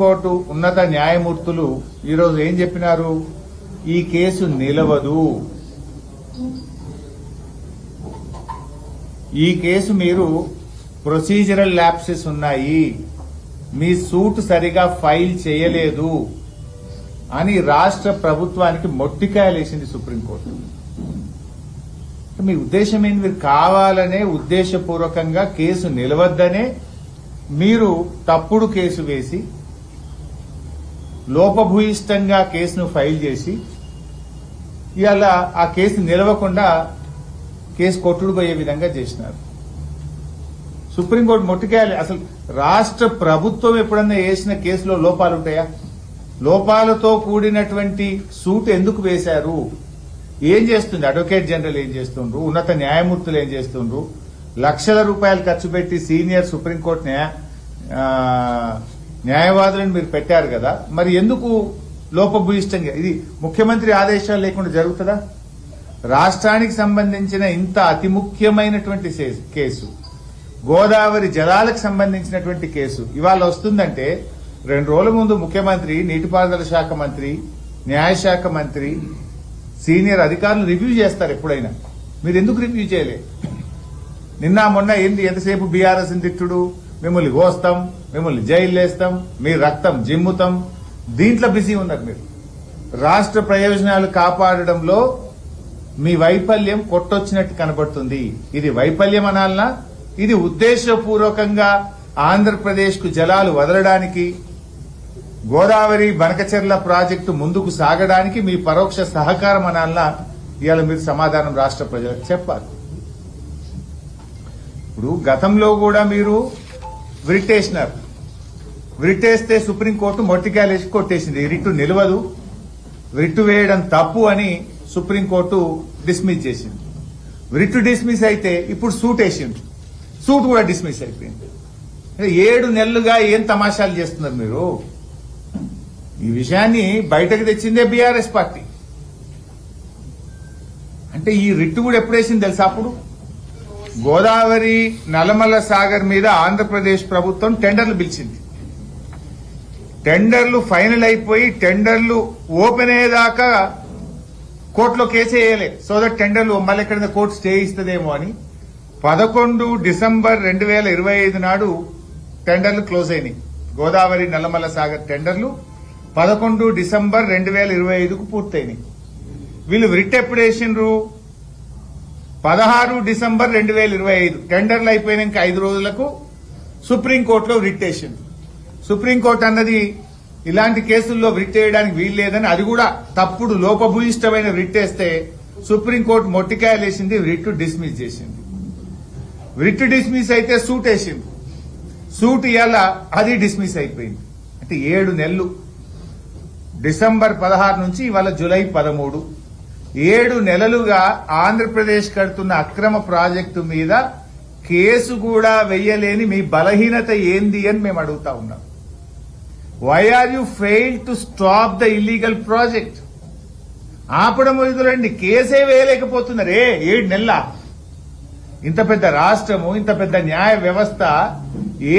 Court ఉన్నత న్యాయమూర్తులు ఈరోజు ఏం చెప్పినారు? ఈ కేసు నిలవదు, ఈ కేసు మీరు ప్రొసీజరల్ ల్యాప్సెస్ ఉన్నాయి, మీ సూట్ సరిగా ఫైల్ చేయలేదు అని రాష్ట్ర ప్రభుత్వానికి మొట్టికాయలేసింది సుప్రీంకోర్టు. మీ ఉద్దేశం ఏంటి? మీరు కావాలనే ఉద్దేశపూర్వకంగా కేసు నిలవద్దనే మీరు తప్పుడు కేసు వేసి లోపభూయిష్టంగా కేసును ఫైల్ చేసి ఇవాళ ఆ కేసు నిలవకుండా కేసు కొట్టుడు పోయే విధంగా చేసినారు. సుప్రీంకోర్టు మొట్టికాయాలి. అసలు రాష్ట్ర ప్రభుత్వం ఎప్పుడన్నా వేసిన కేసులో లోపాలుంటాయా? లోపాలతో కూడినటువంటి సూట్ ఎందుకు వేశారు? ఏం చేస్తుంది అడ్వకేట్ జనరల్? ఏం చేస్తుండ్రు? ఉన్నత న్యాయమూర్తులు ఏం చేస్తుండ్రు? లక్షల రూపాయలు ఖర్చు పెట్టి సీనియర్ సుప్రీంకోర్టు న్యాయవాదులను మీరు పెట్టారు కదా, మరి ఎందుకు లోపభూయిష్టంగా? ఇది ముఖ్యమంత్రి ఆదేశాలు లేకుండా జరుగుతుందా? రాష్ట్రానికి సంబంధించిన ఇంత అతి ముఖ్యమైనటువంటి కేసు, గోదావరి జలాలకు సంబంధించినటువంటి కేసు ఇవాళ వస్తుందంటే 2 రోజుల ముందు ముఖ్యమంత్రి, నీటిపారుదల శాఖ మంత్రి, న్యాయశాఖ మంత్రి, సీనియర్ అధికారులు రివ్యూ చేస్తారు ఎప్పుడైనా. మీరు ఎందుకు రివ్యూ చేయలే? నిన్న మొన్న ఏంది ఎంతసేపు బీఆర్ఎస్ తిట్టుడు, మిమ్మల్ని కోస్తాం, మిమ్మల్ని జైలు వేస్తాం, మీ రక్తం జిమ్ముతాం, దీంట్లో బిజీ ఉన్నారు మీరు. రాష్ట్ర ప్రయోజనాలు కాపాడడంలో మీ వైఫల్యం కొట్టొచ్చినట్టు కనబడుతుంది. ఇది వైఫల్యం అనాలనా? ఇది ఉద్దేశపూర్వకంగా ఆంధ్రప్రదేశ్ కు జలాలు వదలడానికి, గోదావరి బనకచెర్ల ప్రాజెక్టు ముందుకు సాగడానికి మీ పరోక్ష సహకారం అనాలనా? ఇవాళ మీరు సమాధానం రాష్ట్ర ప్రజలకు చెప్పాలి. ఇప్పుడు గతంలో కూడా మీరు వ్రిట్టేసినారు. వ్రిట్టేస్తే సుప్రీంకోర్టు మొట్టికాయలేసి కొట్టేసింది. రిట్టు నిలవదు, రిట్టు వేయడం తప్పు అని సుప్రీంకోర్టు డిస్మిస్ చేసింది. రిట్టు డిస్మిస్ అయితే ఇప్పుడు సూట్ వేసింది, సూట్ కూడా డిస్మిస్ అయిపోయింది. 7 నెలలుగా ఏం తమాషాలు చేస్తున్నారు మీరు? ఈ విషయాన్ని బయటకు తెచ్చిందే బీఆర్ఎస్ పార్టీ. అంటే ఈ రిట్టు కూడా ఎప్పుడు వేసింది తెలుసా? అప్పుడు గోదావరి నల్లమల్ల సాగర్ మీద ఆంధ్రప్రదేశ్ ప్రభుత్వం టెండర్లు పిలిచింది. టెండర్లు ఫైనల్ అయిపోయి టెండర్లు ఓపెన్ అయ్యేదాకా కోర్టులో కేసు వేయలే. సో దట్ టెండర్లు మళ్ళీ ఎక్కడ కోర్టు స్టే ఇస్తుందేమో అని 11 డిసెంబర్ 2025 నాడు టెండర్లు క్లోజ్ అయినాయి. గోదావరి నల్లమల్ల సాగర్ టెండర్లు 11 డిసెంబర్ 2025కు పూర్తయినాయి. వీళ్ళు రిట్ ఎప్పుడు వేసిండ్రు? 16 డిసెంబర్ 2025 టెండర్లు అయిపోయినాక 5 రోజులకు సుప్రీంకోర్టులో రిట్ వేసింది. సుప్రీంకోర్టు అన్నది ఇలాంటి కేసుల్లో రిట్ వేయడానికి వీల్లేదని, అది కూడా తప్పుడు లోపభూయిష్టమైన రిట్ వేస్తే సుప్రీంకోర్టు మొట్టికాయలేసింది, రిట్ డిస్మిస్ చేసింది. రిట్ డిస్మిస్ అయితే సూట్ వేసింది. సూట్ ఇవాళ అది డిస్మిస్ అయిపోయింది. అంటే 7 నెలలు, డిసెంబర్ 16 నుంచి ఇవాళ జూలై 13, 7 నెలలుగా ఆంధ్రప్రదేశ్ కడుతున్న అక్రమ ప్రాజెక్టు మీద కేసు కూడా వెయ్యలేని మీ బలహీనత ఏంది అని మేము అడుగుతా ఉన్నాం. Why are you fail to stop the illegal project? ఆపడం వదులండి, కేసే వేయలేకపోతున్నారే. 7 నెలల ఇంత పెద్ద రాష్ట్రము, ఇంత పెద్ద న్యాయ వ్యవస్థ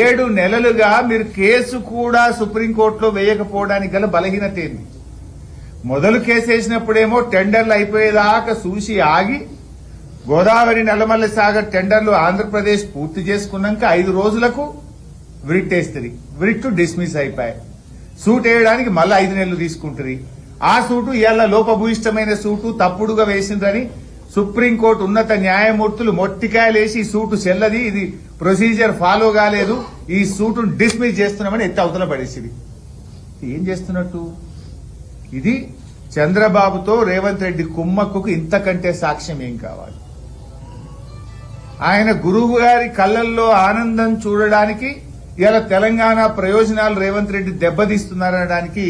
7 నెలలుగా మీరు కేసు కూడా సుప్రీంకోర్టులో వేయకపోవడానికి గల బలహీనత ఏంది? మొదలు కేసేసినప్పుడేమో టెండర్లు అయిపోయేదాకా చూసి ఆగి, గోదావరి నల్లమల్ల సాగర్ టెండర్లు ఆంధ్రప్రదేశ్ పూర్తి చేసుకున్నాక 5 రోజులకు వ్రిట్ వేస్తుంది. వ్రిట్ డిస్మిస్ అయిపోయాయి. సూట్ వేయడానికి మళ్ళీ 5 నెలలు తీసుకుంటుంది. ఆ సూటు ఇవాళ లోపభూయిష్టమైన సూటు, తప్పుడుగా వేసిందని సుప్రీంకోర్టు ఉన్నత న్యాయమూర్తులు మొట్టికాయలేసి ఈ సూటు చెల్లది, ఇది ప్రొసీజర్ ఫాలో కాలేదు, ఈ సూటును డిస్మిస్ చేస్తున్నామని ఎత్తి అవతల పడేసింది. ఏం చేస్తున్నట్టు? ఇది చంద్రబాబుతో రేవంత్ రెడ్డి కుమ్మక్కుకు ఇంతకంటే సాక్ష్యం ఏం కావాలి? ఆయన గురువు గారి కళ్లల్లో ఆనందం చూడడానికి ఇవాళ తెలంగాణ ప్రయోజనాలు రేవంత్ రెడ్డి దెబ్బతీస్తున్నారనడానికి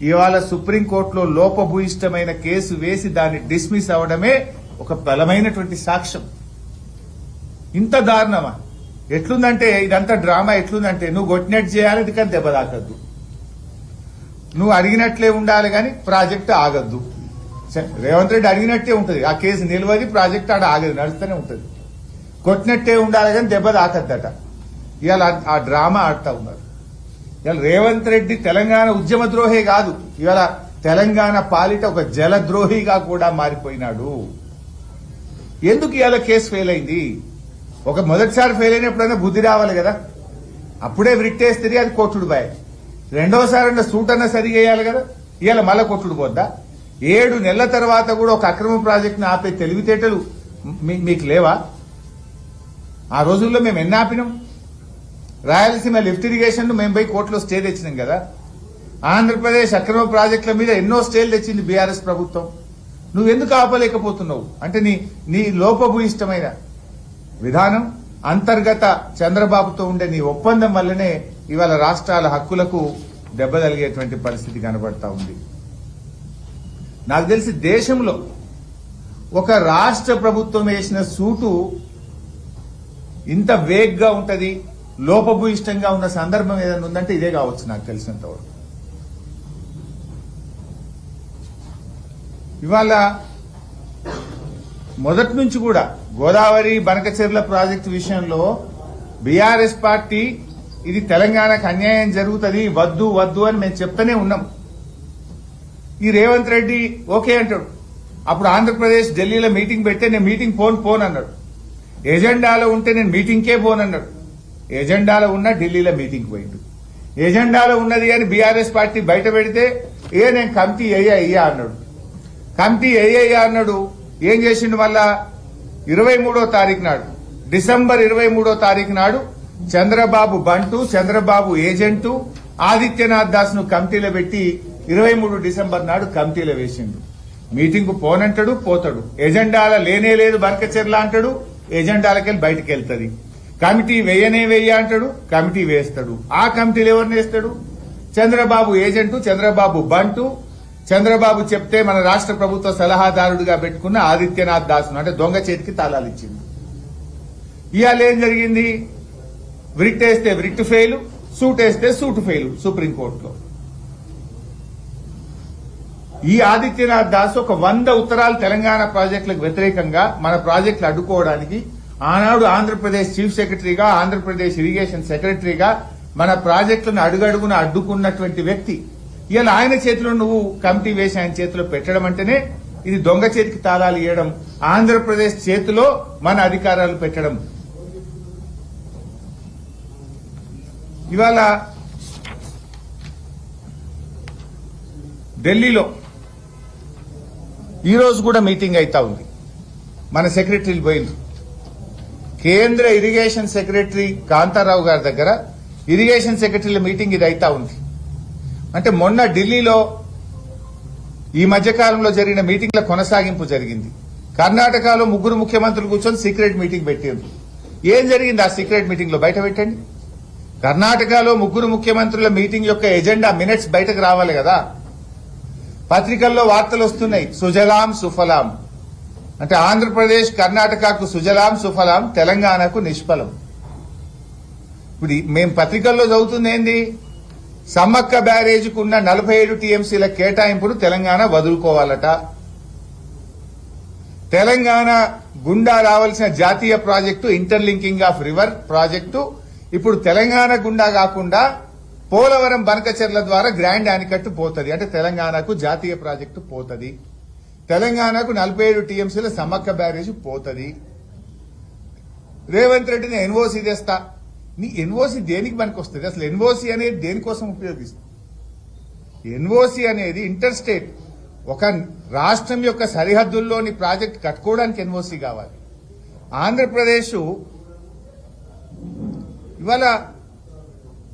ఇవాళ సుప్రీంకోర్టులో లోపభూయిష్టమైన కేసు వేసి దాన్ని డిస్మిస్ అవడమే ఒక బలమైనటువంటి సాక్ష్యం. ఇంత దారుణమా? ఎట్లుందంటే ఇదంతా డ్రామా ఎట్లుందంటే, నువ్వు కొట్టినట్టు చేయాలి, ఇది కానీ దెబ్బ తాకద్దు, నువ్వు అడిగినట్లే ఉండాలి కానీ ప్రాజెక్టు ఆగద్దు. రేవంత్ రెడ్డి అడిగినట్టే ఉంటుంది, ఆ కేసు నిలవది, ప్రాజెక్టు ఆడ ఆగదు, నడుస్తూనే ఉంటుంది. కొట్టినట్టే ఉండాలి కానీ దెబ్బ తాకద్దట. ఇవాళ ఆ డ్రామా ఆడుతా ఉన్నారు. ఇవాళ రేవంత్ రెడ్డి తెలంగాణ ఉద్యమ ద్రోహే కాదు, ఇవాళ తెలంగాణ పాలిట ఒక జలద్రోహిగా కూడా మారిపోయినాడు. ఎందుకు ఇవాళ కేసు ఫెయిల్ అయింది? ఒక మొదటిసారి ఫెయిల్ అయినప్పుడైనా బుద్ధి రావాలి కదా, అప్పుడే వృట్టేస్తే అది కొట్టుడు బాయ్. రెండోసారి అన్న సూట్ అన్న సరిగా వేయాలి కదా, ఇవాళ మళ్ళా కొట్టుడు పోద్దా? 7 నెలల తర్వాత కూడా ఒక అక్రమ ప్రాజెక్టును ఆపే తెలివితేటలు మీకు లేవా? ఆ రోజుల్లో మేము ఎన్ని ఆపినాం? రాయలసీమ లిఫ్ట్ ఇరిగేషన్ మేము పోయి కోర్టులో స్టే తెచ్చినాం కదా. ఆంధ్రప్రదేశ్ అక్రమ ప్రాజెక్టుల మీద ఎన్నో స్టేలు తెచ్చింది బీఆర్ఎస్ ప్రభుత్వం. నువ్వెందుకు ఆపలేకపోతున్నావు? అంటే నీ లోపభూయిష్టమైన విధానం, అంతర్గత చంద్రబాబుతో ఉండే నీ ఒప్పందం వల్లనే ఇవాళ రాష్ట్రాల హక్కులకు దెబ్బ తగిలేటువంటి పరిస్థితి కనబడతా ఉంది. నాకు తెలిసి దేశంలో ఒక రాష్ట్ర ప్రభుత్వం వేసిన సూటు ఇంత వేగ్గా ఉంటది, లోపభూయిష్టంగా ఉన్న సందర్భం ఏదైనా ఉందంటే ఇదే కావచ్చు నాకు తెలిసినంతవరకు. ఇవాళ మొదటి నుంచి కూడా గోదావరి బనకచెర్ల ప్రాజెక్టు విషయంలో బీఆర్ఎస్ పార్టీ ఇది తెలంగాణకు అన్యాయం జరుగుతుంది, వద్దు వద్దు అని మేము చెప్తూనే ఉన్నాం. ఈ రేవంత్ రెడ్డి ఓకే అంటాడు. అప్పుడు ఆంధ్రప్రదేశ్ ఢిల్లీలో మీటింగ్ పెడితే నేను మీటింగ్ పోను అన్నాడు. ఎజెండాలో ఉంటే నేను మీటింగ్కే పోనన్నాడు. ఎజెండాలో ఉన్న ఢిల్లీలో మీటింగ్ పోయిండు. ఎజెండాలో ఉన్నది అని బీఆర్ఎస్ పార్టీ బయట పెడితే నేను కమిటీ అయ్యా అన్నాడు. కమిటీ అయ్యా అన్నాడు. ఏం చేసిండు మళ్ళా 23వ తారీఖు నాడు, డిసెంబర్ 23వ తారీఖు నాడు చంద్రబాబు బంటు, చంద్రబాబు ఏజెంటు ఆదిత్యనాథ్ దాస్ ను కమిటీలో పెట్టి 23 డిసెంబర్ నాడు కమిటీలో వేసిండు. మీటింగ్ పోనంటాడు, పోతాడు. ఎజెండాల లేనే లేదు బనకచెర్ల అంటాడు, ఎజెండాలకెళ్ళి బయటకు వెళ్తుంది. కమిటీ వెయ్య అంటాడు, కమిటీ వేస్తాడు. ఆ కమిటీలు ఎవరిని వేస్తాడు? చంద్రబాబు ఏజెంటు, చంద్రబాబు బంటు, చంద్రబాబు చెప్తే మన రాష్ట్ర ప్రభుత్వ సలహాదారుడిగా పెట్టుకున్న ఆదిత్యనాథ్ దాస్ అంటే దొంగ చేతికి తాళాలు ఇచ్చింది. ఇవాళ ఏం జరిగింది? వ్రిట్ వేస్తే వ్రిట్ ఫెయిల్, సూట్ వేస్తే సూట్ ఫెయిల్ సుప్రీంకోర్టులో. ఈ ఆదిత్యనాథ్ దాస్ ఒక 100 ఉత్తరాలు తెలంగాణ ప్రాజెక్టులకు వ్యతిరేకంగా మన ప్రాజెక్టులు అడ్డుకోవడానికి ఆనాడు ఆంధ్రప్రదేశ్ చీఫ్ సెక్రటరీగా, ఆంధ్రప్రదేశ్ ఇరిగేషన్ సెక్రటరీగా మన ప్రాజెక్టులను అడుగడుగున అడ్డుకున్నటువంటి వ్యక్తి. ఇవాళ ఆయన చేతిలో నువ్వు కమిటీ వేసి ఆయన చేతిలో పెట్టడం అంటేనే ఇది దొంగ చేతికి తాళాలు ఇవ్వడం, ఆంధ్రప్రదేశ్ చేతిలో మన అధికారాలు పెట్టడం. ఇవాళ ఢిల్లీలో ఈ రోజు కూడా మీటింగ్ అయితా ఉంది. మన సెక్రటరీలు పోయింది. కేంద్ర ఇరిగేషన్ సెక్రటరీ కాంతారావు గారి దగ్గర ఇరిగేషన్ సెక్రటరీల మీటింగ్ ఇది అయితా ఉంది. అంటే మొన్న ఢిల్లీలో ఈ మధ్యకాలంలో జరిగిన మీటింగ్ల కొనసాగింపు జరిగింది. కర్ణాటకలో 3 ముఖ్యమంత్రులు కూర్చొని సీక్రెట్ మీటింగ్ పెట్టారు. ఏం జరిగింది ఆ సీక్రెట్ మీటింగ్ లో? బయట పెట్టండి. కర్ణాటకలో 3 ముఖ్యమంత్రుల మీటింగ్ యొక్క ఎజెండా మినిట్స్ బయటకు రావాలి కదా. పత్రికల్లో వార్తలు వస్తున్నాయి, సుజలాం సుఫలాం అంటే ఆంధ్రప్రదేశ్ కర్ణాటకకు సుజలాం సుఫలాం, తెలంగాణకు నిష్ఫలం. ఇప్పుడు మేము పత్రికల్లో చదువుతుంది ఏంది? సమ్మక్క బ్యారేజీకి ఉన్న 47 టీఎంసీల కేటాయింపును తెలంగాణ వదులుకోవాలట. తెలంగాణ గుండా రావాల్సిన జాతీయ project interlinking of river project ఇప్పుడు తెలంగాణ గుండా కాకుండా పోలవరం బనకచెర్ల ద్వారా గ్రాండ్ ఆనికట్టు పోతుంది. అంటే తెలంగాణకు జాతీయ ప్రాజెక్టు పోతుంది. తెలంగాణకు 47 టీఎంసీల సమ్మక్క బ్యారేజీ పోతుంది. రేవంత్ రెడ్డిని ఎన్ఓసీ తెస్తా. నీ ఎన్ఓసీ దేనికి పనికి వస్తుంది? అసలు ఎన్ఓసీ అనేది దేనికోసం ఉపయోగిస్తుంది? ఎన్ఓసీ అనేది ఇంటర్ స్టేట్, ఒక రాష్ట్రం యొక్క సరిహద్దుల్లోని ప్రాజెక్ట్ కట్టుకోవడానికి ఎన్ఓసీ కావాలి. ఆంధ్రప్రదేశ్ ఇవాళ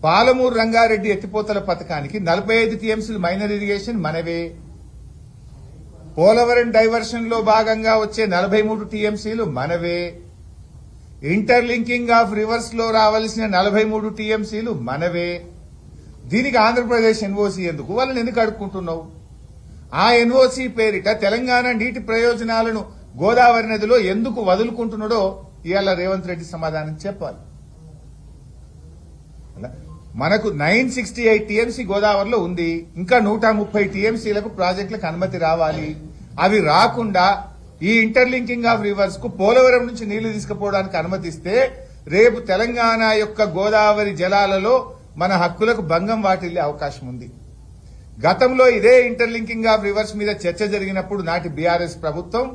పాలమూరు రంగారెడ్డి ఎత్తిపోతల పథకానికి 45 టీఎంసీలు మైనర్ ఇరిగేషన్ మనవే. పోలవరం డైవర్షన్ లో భాగంగా వచ్చే 43 టీఎంసీలు మనవే. ఇంటర్లింకింగ్ ఆఫ్ రివర్స్ లో రావాల్సిన 43 టీఎంసీలు మనవే. దీనికి ఆంధ్రప్రదేశ్ ఎన్ఓసీ ఎందుకు? వాళ్ళని ఎందుకు అడుక్కుంటున్నావు? ఆ ఎన్ఓసీ పేరిట తెలంగాణ నీటి ప్రయోజనాలను గోదావరి నదిలో ఎందుకు వదులుకుంటున్నాడో ఇవాళ రేవంత్ రెడ్డి సమాధానం చెప్పాలి. మనకు 968 టీఎంసీ గోదావరిలో ఉంది. ఇంకా 130 టీఎంసీలకు ప్రాజెక్టులకు అనుమతి రావాలి. అవి రాకుండా ఈ ఇంటర్లింకింగ్ ఆఫ్ రివర్స్ కు పోలవరం నుంచి నీళ్లు తీసుకుపోవడానికి అనుమతిస్తే రేపు తెలంగాణ యొక్క గోదావరి జలాలలో మన హక్కులకు భంగం వాటిల్లే అవకాశం ఉంది. గతంలో ఇదే ఇంటర్లింకింగ్ ఆఫ్ రివర్స్ మీద చర్చ జరిగినప్పుడు నాటి బీఆర్ఎస్ ప్రభుత్వం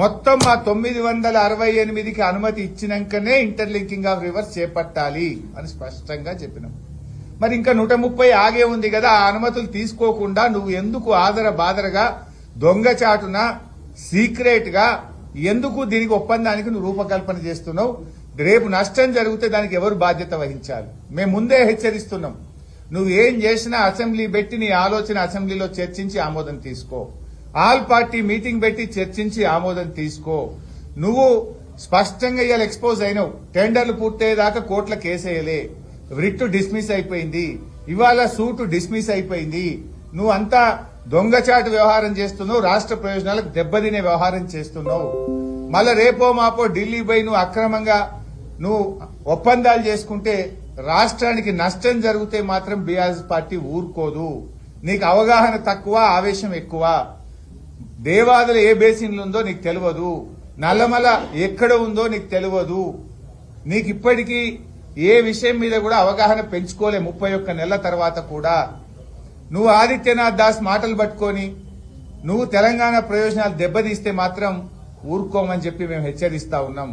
మొత్తం ఆ 968కి అనుమతి ఇచ్చినాకనే ఇంటర్లింకింగ్ ఆఫ్ రివర్స్ చేపట్టాలి అని స్పష్టంగా చెప్పినాం. మరి ఇంకా 130 ఆగే ఉంది కదా, ఆ అనుమతులు తీసుకోకుండా నువ్వు ఎందుకు బాదరగా దొంగచాటున సీక్రెట్ గా ఎందుకు దీనికి ఒప్పందానికి నువ్వు రూపకల్పన చేస్తున్నావు? రేపు నష్టం జరిగితే దానికి ఎవరు బాధ్యత వహించాలి? మేము ముందే హెచ్చరిస్తున్నాం. నువ్వు ఏం చేసినా అసెంబ్లీ పెట్టి నీ ఆలోచన అసెంబ్లీలో చర్చించి ఆమోదం తీసుకో. ఆల్ పార్టీ మీటింగ్ పెట్టి చర్చించి ఆమోదం తీసుకో. నువ్వు స్పష్టంగా ఇవాళ ఎక్స్పోజ్ అయినావు. టెండర్లు పూర్తయ్యేదాకా కోర్టుల కేసేయలే, రిట్ డిస్మిస్ అయిపోయింది, ఇవాళ సూటు డిస్మిస్ అయిపోయింది. నువ్వు అంతా దొంగచాటు వ్యవహారం చేస్తున్నావు, రాష్ట్ర ప్రయోజనాలకు దెబ్బతినే వ్యవహారం చేస్తున్నావు. మళ్ళా రేపో మాపో ఢిల్లీ పోయి నువ్వు అక్రమంగా నువ్వు ఒప్పందాలు చేసుకుంటే రాష్ట్రానికి నష్టం జరిగితే మాత్రం బీఆర్ఎస్ పార్టీ ఊరుకోదు. నీకు అవగాహన తక్కువ, ఆవేశం ఎక్కువ. దేవాదుల ఏ బేసిన్లు ఉందో నీకు తెలియదు, నల్లమల ఎక్కడ ఉందో నీకు తెలియదు. నీకు ఇప్పటికీ ఏ విషయం మీద కూడా అవగాహన పెంచుకోలే. 31 నెలల తర్వాత కూడా నువ్వు ఆదిత్యనాథ్ దాస్ మాటలు పట్టుకొని నువ్వు తెలంగాణ ప్రయోజనాలు దెబ్బతీస్తే మాత్రం ఊరుకోమని చెప్పి మేము హెచ్చరిస్తా ఉన్నాం.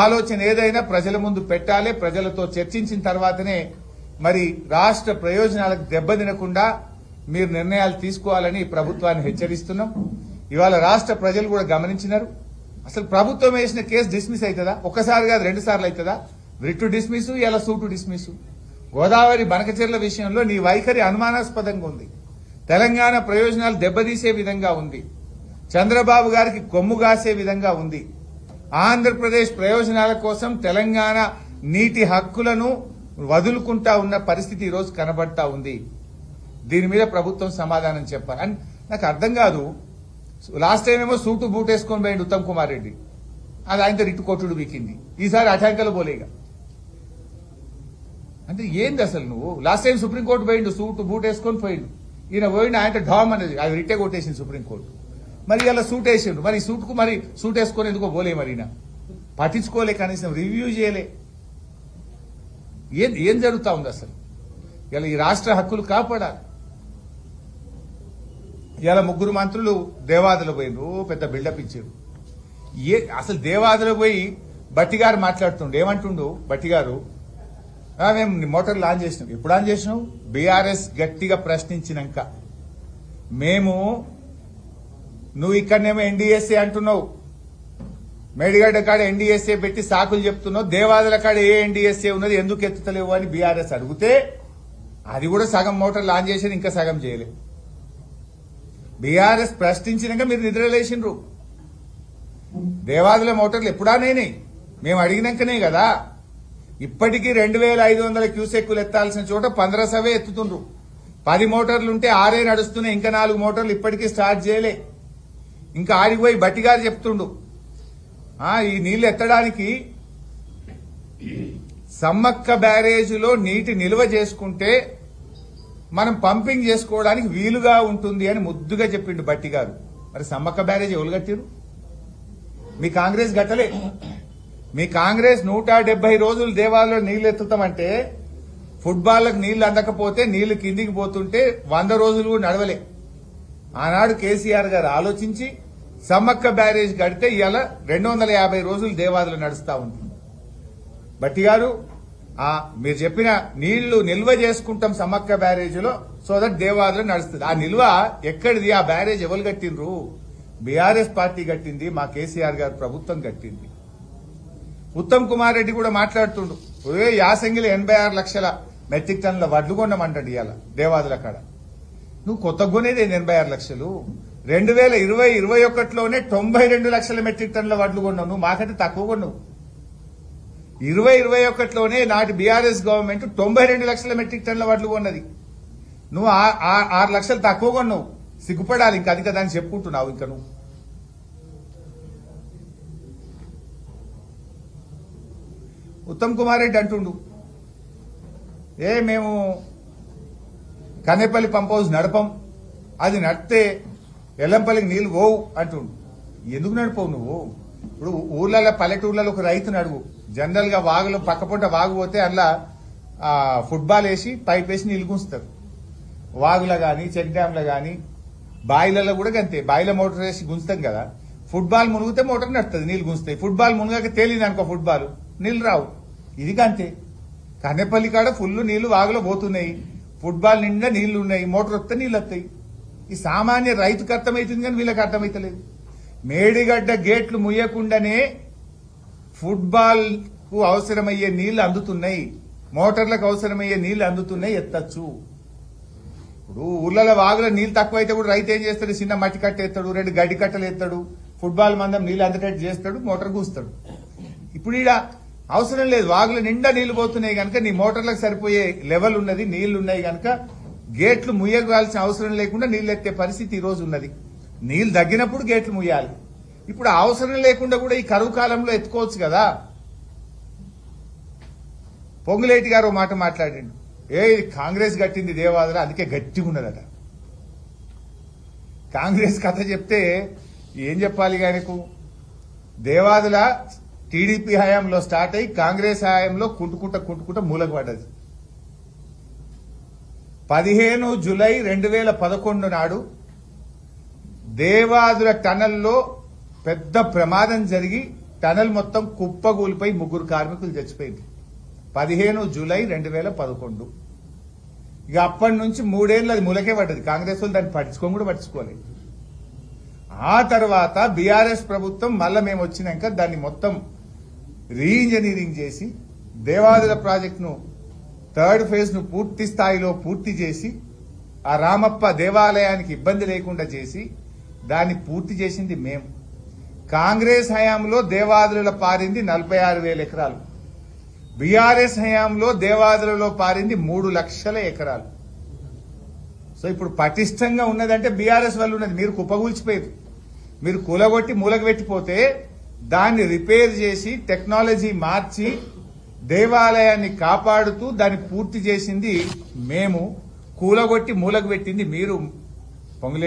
ఆలోచన ఏదైనా ప్రజల ముందు పెట్టాలి, ప్రజలతో చర్చించిన తర్వాతనే మరి రాష్ట్ర ప్రయోజనాలకు దెబ్బతినకుండా మీరు నిర్ణయాలు తీసుకోవాలని ప్రభుత్వాన్ని హెచ్చరిస్తున్నాం. ఇవాళ రాష్ట్ర ప్రజలు కూడా గమనించినారు. అసలు ప్రభుత్వం వేసిన కేసు డిస్మిస్ అవుతుందా? ఒక్కసారి కాదు 2 సార్లు అవుతుందా? రిట్ డిస్మిస్, ఇలా సూటు డిస్మిస్. గోదావరి బనకచెర్ల విషయంలో నీ వైఖరి అనుమానాస్పదంగా ఉంది. తెలంగాణ ప్రయోజనాలు దెబ్బతీసే విధంగా ఉంది. చంద్రబాబు గారికి కొమ్ము కాసే విధంగా ఉంది. ఆంధ్రప్రదేశ్ ప్రయోజనాల కోసం తెలంగాణ నీటి హక్కులను వదులుకుంటా ఉన్న పరిస్థితి ఈరోజు కనబడతా ఉంది. దీని మీద ప్రభుత్వం సమాధానం చెప్పాలి. అండ్ నాకు అర్థం కాదు, లాస్ట్ టైం ఏమో సూటు బూట్ వేసుకొని పోయిండు ఉత్తమ్ కుమార్ రెడ్డి, అది ఆయనతో రిట్టు కొట్టుడు వీకింది. ఈసారి అటాంకలు పోలేగా. అంటే ఏంది అసలు? నువ్వు లాస్ట్ టైం సుప్రీంకోర్టు పోయిండు, సూటు బూట్ వేసుకొని పోయిండు. ఈయన పోయిండు, ఆయన డామ్ అనేది అది రిట్టే కొట్టేసింది సుప్రీంకోర్టు. మరి ఇలా సూట్ వేసిండు, మరి సూట్కు మరి సూట్ వేసుకొని ఎందుకో పోలే, మరి పట్టించుకోలే, కనీసం రివ్యూ చేయలే. ఏం జరుగుతా ఉంది అసలు? ఇలా ఈ రాష్ట్ర హక్కులు కాపాడాలి. ఇలా 3 మంత్రులు దేవాదులు పోయినరు, పెద్ద బిల్డప్ ఇచ్చారు. అసలు దేవాదులు పోయి బట్టిగారు మాట్లాడుతుండు, ఏమంటుండు బట్టిగారు? మేము మోటార్ లాంచ్ చేసినాం. ఎప్పుడు ఆన్ చేసినాం? బీఆర్ఎస్ గట్టిగా ప్రశ్నించినాక. మేము నువ్వు ఇక్కడనేమో ఎన్డీఎస్ఏ అంటున్నావు, మేడిగడ్డ కాడ ఎన్డీఎస్ఏ పెట్టి సాకులు చెప్తున్నావు, దేవాదుల కాడ ఏ ఎన్డీఎస్ఏ ఉన్నది ఎందుకు ఎత్తుతలేవు అని బీఆర్ఎస్ అడిగితే అది కూడా సగం మోటార్ లాంచ్ చేసి ఇంకా సగం చేయలే. బీఆర్ఎస్ ప్రశ్నించినాక మీరు నిద్రలేసిండ్రు. దేవాదుల మోటార్లు ఎప్పుడానైనాయి? మేము అడిగినాకనే కదా. ఇప్పటికీ 2500 క్యూసెక్కులు ఎత్తాల్సిన చోట 1500 ఎత్తుతుండ్రు. 10 మోటార్లుంటే 6 నడుస్తున్నాయి, ఇంకా 4 మోటార్లు ఇప్పటికీ స్టార్ట్ చేయలే. ఇంకా ఆడిపోయి బట్టిగారు చెప్తుండు, ఈ నీళ్లు ఎత్తడానికి సమ్మక్క బ్యారేజీలో నీటి నిల్వ చేసుకుంటే మనం పంపింగ్ చేసుకోవడానికి వీలుగా ఉంటుంది అని ముద్దుగా చెప్పిండు బట్టిగారు. మరి సమ్మక్క బ్యారేజీ ఎవరు కట్టిరు? మీ కాంగ్రెస్ గట్టలే. మీ కాంగ్రెస్ 170 రోజులు దేవాలలో నీళ్లు ఎత్తుతామంటే, ఫుట్బాల్లకు నీళ్లు అందకపోతే నీళ్లు కిందికి పోతుంటే 100 రోజులు కూడా నడవలే. ఆనాడు కేసీఆర్ గారు ఆలోచించి సమ్మక్క బ్యారేజ్ కడితే ఇవాళ 250 రోజులు దేవాదులు నడుస్తా ఉంటుంది. బట్టి గారు, మీరు చెప్పిన నీళ్లు నిల్వ చేసుకుంటాం సమ్మక్క బ్యారేజీలో, సో దట్ దేవాదులు నడుస్తుంది. ఆ నిల్వ ఎక్కడిది? ఆ బ్యారేజ్ ఎవరు కట్టిండ్రు? బీఆర్ఎస్ పార్టీ కట్టింది, మా కేసీఆర్ గారు ప్రభుత్వం కట్టింది. ఉత్తమ్ కుమార్ రెడ్డి కూడా మాట్లాడుతుండు, యాసంగిలో 86 లక్షల మెట్రిక్ టన్నుల వడ్లు కొన్నామంటాడు ఇవాళ దేవాదుల కాడ. నువ్వు కొత్త కొనేది 86 లక్షలు. 2020-21లోనే 92 లక్షల మెట్రిక్ టన్నుల వడ్లు కొన్నావు. నువ్వు మాకంటే తక్కువ కొన్నావు. 2021లోనే నాటి బీఆర్ఎస్ గవర్నమెంట్ 92 లక్షల మెట్రిక్ టన్నుల వడ్లు కొన్నది. నువ్వు 6 లక్షలు తక్కువ కొన్నావు. సిగ్గుపడాలి ఇంకా అధిక దాన్ని చెప్పుకుంటున్నావు. ఇంకా నువ్వు ఉత్తమ్ కుమార్ రెడ్డి అంటుండు, మేము కనేపల్లి పంప్ హౌస్ నడపం, అది నడితే ఎల్లంపల్లికి నీళ్లు పోవు అంటుండు. ఎందుకు నడిపోవు నువ్వు? ఇప్పుడు ఊర్లలో పల్లెటూర్లలో ఒక రైతుని అడుగు, జనరల్ గా వాగులు పక్కపొంట వాగు పోతే అందులో ఫుట్బాల్ వేసి పైప్ వేసి నీళ్లు గుంచుతారు. వాగుల గాని చెక్ డ్యాంల గాని బాయిలలో కూడా అంతే. బాయిల మోటార్ వేసి గుంచుతాం కదా, ఫుట్బాల్ మునిగితే మోటార్ నడుతుంది, నీళ్లు గుంచుతాయి. ఫుట్బాల్ మునగాక తేలింది అనుకో ఫుట్బాల్, నీళ్లు రావు. ఇది అంతే. కన్నెపల్లి కాడ ఫుల్ నీళ్లు వాగులో పోతున్నాయి, ఫుట్బాల్ నిండా నీళ్లు ఉన్నాయి, మోటార్ వస్తే నీళ్ళు వస్తాయి. ఈ సామాన్య రైతుకు అర్థమవుతుంది కానీ వీళ్ళకి అర్థమైతలేదు. మేడిగడ్డ గేట్లు ముయ్యకుండానే ఫుట్బాల్ కు అవసరమయ్యే నీళ్లు అందుతున్నాయి, మోటార్లకు అవసరమయ్యే నీళ్లు అందుతున్నాయి, ఎత్తచ్చు. ఇప్పుడు ఊర్లలో వాగుల నీళ్లు తక్కువైతే కూడా రైతు ఏం చేస్తాడు, చిన్న మట్టి కట్టేస్తాడు, 2 గడ్డి కట్టలు ఎత్తాడు, ఫుట్బాల్ మందం నీళ్లు అంతటట్టు చేస్తాడు, మోటార్ కూస్తాడు. ఇప్పుడు ఈడ అవసరం లేదు, వాగుల నిండా నీళ్లు పోతున్నాయి కనుక నీ మోటార్లకు సరిపోయే లెవెల్ ఉన్నది, నీళ్లు ఉన్నాయి కనుక గేట్లు ముయ్యగాల్సిన అవసరం లేకుండా నీళ్లు ఎత్తే పరిస్థితి ఈ రోజు ఉన్నది. నీళ్లు తగ్గినప్పుడు గేట్లు ముయ్యాలి. ఇప్పుడు అవసరం లేకుండా కూడా ఈ కరువు కాలంలో ఎత్తుకోవచ్చు కదా. పొంగులేటి గారు మాట మాట్లాడిండు, ఇది కాంగ్రెస్ కట్టింది దేవాదుల అందుకే గట్టిగా ఉన్నదట. కాంగ్రెస్ కథ చెప్తే ఏం చెప్పాలి ఆయనకు? దేవాదుల టీడీపీ హయాంలో స్టార్ట్ అయ్యి కాంగ్రెస్ హయాంలో కుంటుకుంట మూలకు పడ్డది. 15 జూలై 2011 నాడు దేవాదుల టనల్లో పెద్ద ప్రమాదం జరిగి టనల్ మొత్తం కుప్పగూలిపోయి 3 కార్మికులు చచ్చిపోయింది. 15 జూలై 2011. ఇక అప్పటి నుంచి 3 ఏళ్ళు అది మూలకే పడ్డది. కాంగ్రెస్ వాళ్ళు దాన్ని కూడా పట్టించుకోలేదు. ఆ తర్వాత బీఆర్ఎస్ ప్రభుత్వం మళ్ళా మేము వచ్చినాక దాన్ని మొత్తం రీఇంజనీరింగ్ చేసి దేవాదుల ప్రాజెక్టును 3rd ఫేజ్ ను పూర్తి స్థాయిలో పూర్తి చేసి ఆ రామప్ప దేవాలయానికి ఇబ్బంది లేకుండా చేసి దాన్ని పూర్తి చేసింది మేము. కాంగ్రెస్ హయాంలో దేవాదులలో పారింది 46,000 ఎకరాలు, బీఆర్ఎస్ హయాంలో దేవాదులలో పారింది 3 లక్షల ఎకరాలు. సో ఇప్పుడు పటిష్టంగా ఉన్నదంటే బీఆర్ఎస్ వల్ల ఉన్నది. మీరు కుప్పగూల్చిపోయారు, మీరు కూలగొట్టి మూలకు పెట్టిపోతే దాన్ని రిపేర్ చేసి టెక్నాలజీ మార్చి దేవాలయాన్ని కాపాడుతూ దాన్ని పూర్తి చేసింది మేము, కూలగొట్టి మూలకు పెట్టింది మీరు. పొంగులే